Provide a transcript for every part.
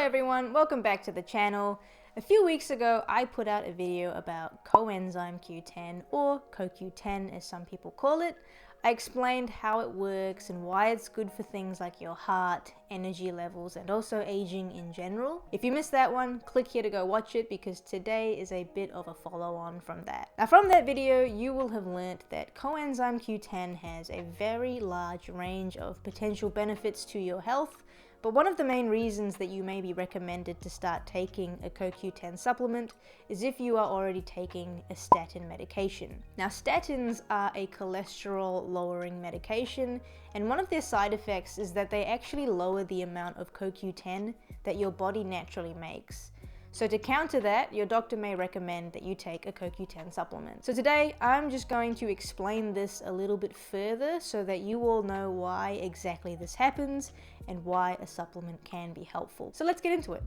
everyone, welcome back to the channel. A few weeks ago I put out a video about coenzyme Q10, or CoQ10 as some people call it. I explained how it works and why it's good for things like your heart, energy levels, and also aging in general. If you missed that one, click here to go watch it because today is a bit of a follow-on from that. Now from that video, you will have learnt that coenzyme Q10 has a very large range of potential benefits to your health. But one of the main reasons that you may be recommended to start taking a CoQ10 supplement is if you are already taking a statin medication. Now, statins are a cholesterol lowering medication, and one of their side effects is that they actually lower the amount of CoQ10 that your body naturally makes. So to counter that, your doctor may recommend that you take a CoQ10 supplement. So today, I'm just going to explain this a little bit further so that you all know why exactly this happens and why a supplement can be helpful. So let's get into it.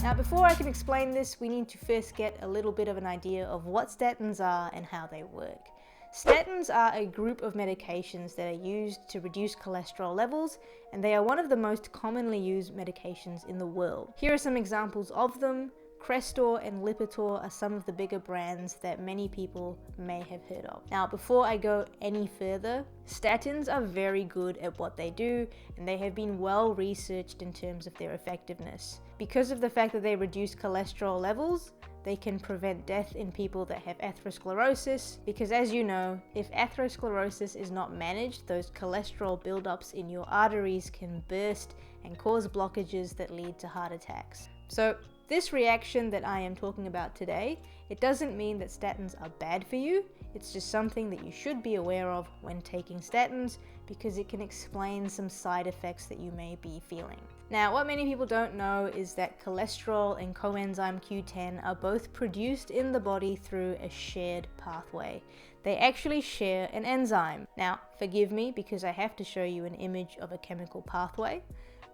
Now, before I can explain this, we need to first get a little bit of an idea of what statins are and how they work. Statins are a group of medications that are used to reduce cholesterol levels, and they are one of the most commonly used medications in the world. Here are some examples of them. Crestor and Lipitor are some of the bigger brands that many people may have heard of. Now, before I go any further, statins are very good at what they do, and they have been well researched in terms of their effectiveness. Because of the fact that they reduce cholesterol levels, they can prevent death in people that have atherosclerosis, because as you know, if atherosclerosis is not managed, those cholesterol buildups in your arteries can burst and cause blockages that lead to heart attacks. So this reaction that I am talking about today, it doesn't mean that statins are bad for you. It's just something that you should be aware of when taking statins because it can explain some side effects that you may be feeling. Now, what many people don't know is that cholesterol and coenzyme Q10 are both produced in the body through a shared pathway. They actually share an enzyme. Now, forgive me because I have to show you an image of a chemical pathway,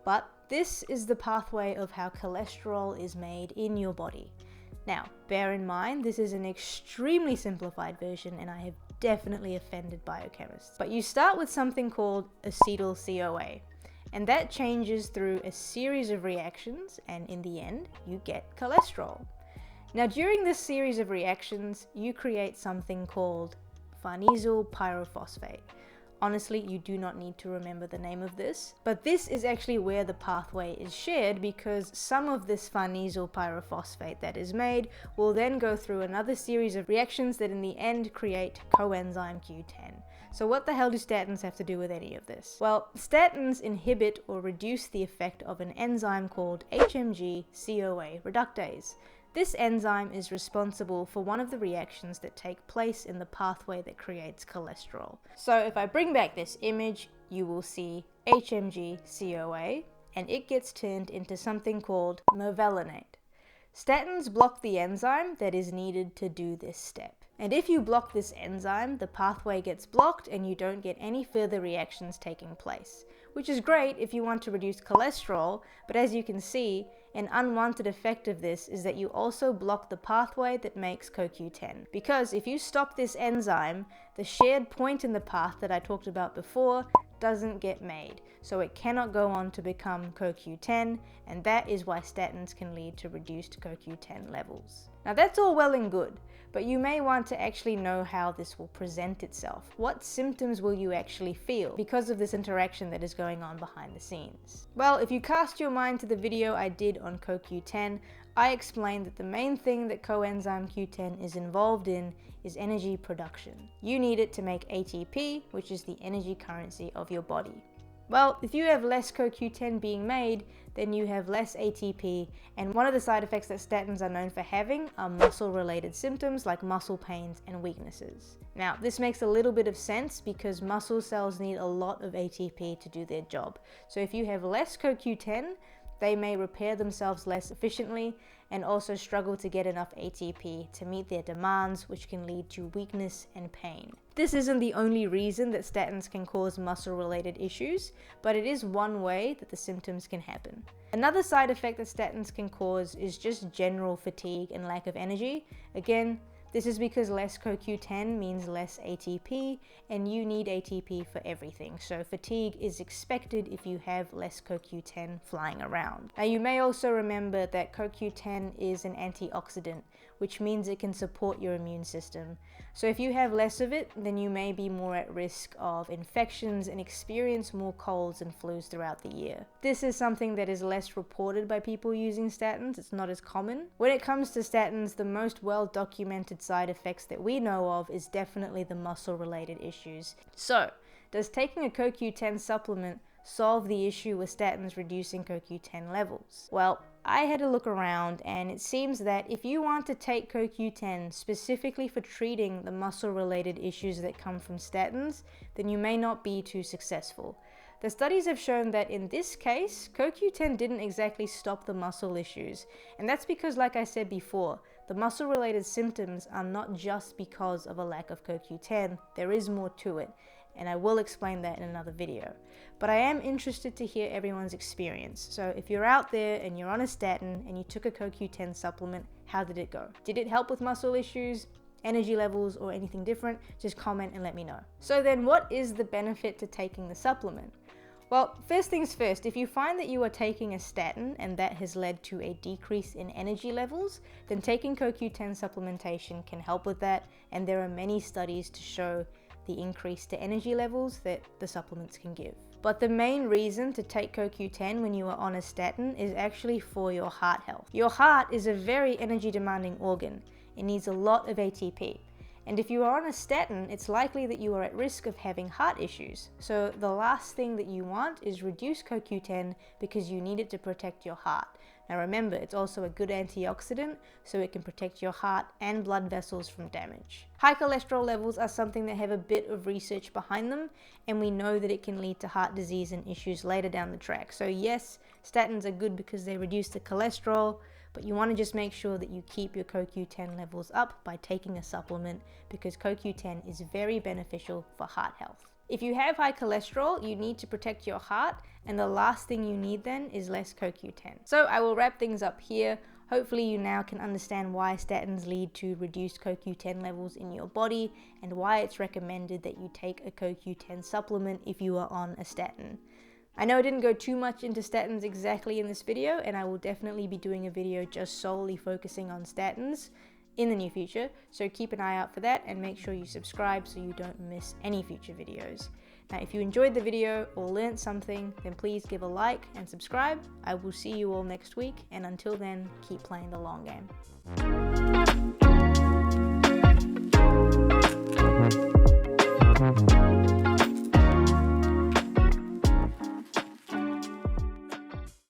but this is the pathway of how cholesterol is made in your body. Now, bear in mind, this is an extremely simplified version and I have definitely offended biochemists. But you start with something called acetyl-CoA, and that changes through a series of reactions, and in the end, you get cholesterol. Now, during this series of reactions, you create something called farnesyl pyrophosphate. Honestly, you do not need to remember the name of this, but this is actually where the pathway is shared because some of this farnesyl pyrophosphate that is made will then go through another series of reactions that in the end create coenzyme Q10. So what the hell do statins have to do with any of this? Well, statins inhibit or reduce the effect of an enzyme called HMG-CoA reductase. This enzyme is responsible for one of the reactions that take place in the pathway that creates cholesterol. So if I bring back this image, you will see HMG-CoA, and it gets turned into something called mevalonate. Statins block the enzyme that is needed to do this step. And if you block this enzyme, the pathway gets blocked and you don't get any further reactions taking place, which is great if you want to reduce cholesterol, but as you can see, an unwanted effect of this is that you also block the pathway that makes CoQ10. Because if you stop this enzyme, the shared point in the path that I talked about before doesn't get made. So it cannot go on to become CoQ10, and that is why statins can lead to reduced CoQ10 levels. Now that's all well and good, but you may want to actually know how this will present itself. What symptoms will you actually feel because of this interaction that is going on behind the scenes? Well, if you cast your mind to the video I did on CoQ10, I explained that the main thing that coenzyme Q10 is involved in is energy production. You need it to make ATP, which is the energy currency of your body. Well, if you have less CoQ10 being made, then you have less ATP, and one of the side effects that statins are known for having are muscle-related symptoms like muscle pains and weaknesses. Now, this makes a little bit of sense because muscle cells need a lot of ATP to do their job. So if you have less CoQ10, they may repair themselves less efficiently, and also struggle to get enough ATP to meet their demands, which can lead to weakness and pain. This isn't the only reason that statins can cause muscle-related issues, but it is one way that the symptoms can happen. Another side effect that statins can cause is just general fatigue and lack of energy. Again, this is because less CoQ10 means less ATP, and you need ATP for everything. So fatigue is expected if you have less CoQ10 flying around. Now you may also remember that CoQ10 is an antioxidant, which means it can support your immune system. So if you have less of it, then you may be more at risk of infections and experience more colds and flus throughout the year. This is something that is less reported by people using statins. It's not as common. When it comes to statins, the most well-documented side effects that we know of is definitely the muscle-related issues. So, does taking a CoQ10 supplement solve the issue with statins reducing CoQ10 levels? Well, I had a look around, and it seems that if you want to take CoQ10 specifically for treating the muscle-related issues that come from statins, then you may not be too successful. The studies have shown that in this case, CoQ10 didn't exactly stop the muscle issues, and that's because, like I said before, the muscle-related symptoms are not just because of a lack of CoQ10, there is more to it, and I will explain that in another video. But I am interested to hear everyone's experience. So if you're out there and you're on a statin and you took a CoQ10 supplement, how did it go? Did it help with muscle issues, energy levels, or anything different? Just comment and let me know. So then what is the benefit to taking the supplement? Well, first things first, if you find that you are taking a statin and that has led to a decrease in energy levels, then taking CoQ10 supplementation can help with that, and there are many studies to show the increase to energy levels that the supplements can give. But the main reason to take CoQ10 when you are on a statin is actually for your heart health. Your heart is a very energy demanding organ. It needs a lot of ATP. And if you are on a statin, it's likely that you are at risk of having heart issues. So the last thing that you want is reduce CoQ10 because you need it to protect your heart. Now remember, it's also a good antioxidant, so it can protect your heart and blood vessels from damage. High cholesterol levels are something that have a bit of research behind them, and we know that it can lead to heart disease and issues later down the track. So yes, statins are good because they reduce the cholesterol, but you want to just make sure that you keep your CoQ10 levels up by taking a supplement, because CoQ10 is very beneficial for heart health. If you have high cholesterol, you need to protect your heart, and the last thing you need then is less CoQ10. So I will wrap things up here. Hopefully you now can understand why statins lead to reduced CoQ10 levels in your body, and why it's recommended that you take a CoQ10 supplement if you are on a statin. I know I didn't go too much into statins exactly in this video, and I will definitely be doing a video just solely focusing on statins in the near future, so keep an eye out for that and make sure you subscribe so you don't miss any future videos. Now if you enjoyed the video or learned something, then please give a like and subscribe. I will see you all next week, and until then, keep playing the long game.